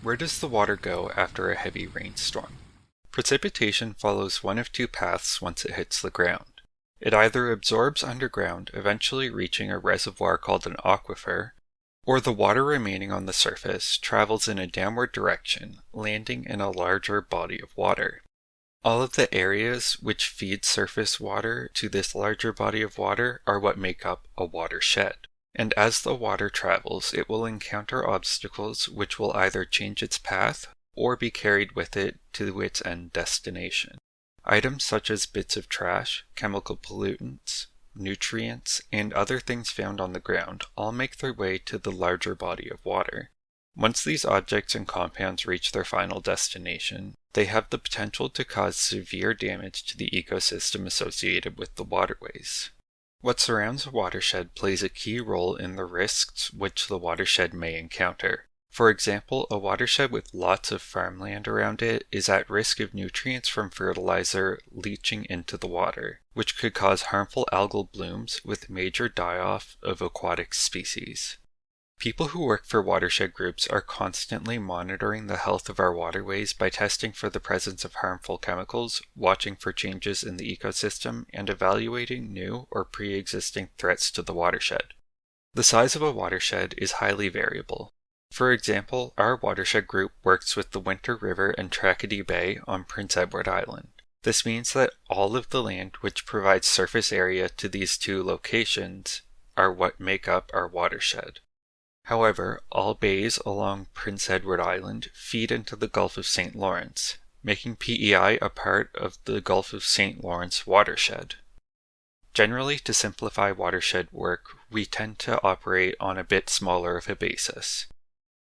Where does the water go after a heavy rainstorm? Precipitation follows one of two paths once it hits the ground. It either absorbs underground, eventually reaching a reservoir called an aquifer, or the water remaining on the surface travels in a downward direction, landing in a larger body of water. All of the areas which feed surface water to this larger body of water are what make up a watershed. And as the water travels, it will encounter obstacles which will either change its path or be carried with it to its end destination. Items such as bits of trash, chemical pollutants, nutrients, and other things found on the ground all make their way to the larger body of water. Once these objects and compounds reach their final destination, they have the potential to cause severe damage to the ecosystem associated with the waterways. What surrounds a watershed plays a key role in the risks which the watershed may encounter. For example, a watershed with lots of farmland around it is at risk of nutrients from fertilizer leaching into the water, which could cause harmful algal blooms with major die-off of aquatic species. People who work for watershed groups are constantly monitoring the health of our waterways by testing for the presence of harmful chemicals, watching for changes in the ecosystem, and evaluating new or pre-existing threats to the watershed. The size of a watershed is highly variable. For example, our watershed group works with the Winter River and Tracadie Bay on Prince Edward Island. This means that all of the land which provides surface area to these two locations are what make up our watershed. However, all bays along Prince Edward Island feed into the Gulf of St. Lawrence, making PEI a part of the Gulf of St. Lawrence watershed. Generally, to simplify watershed work, we tend to operate on a bit smaller of a basis.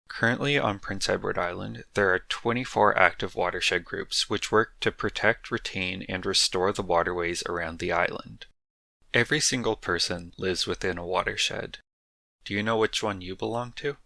Currently on Prince Edward Island, there are 24 active watershed groups which work to protect, retain, and restore the waterways around the island. Every single person lives within a watershed. Do you know which one you belong to?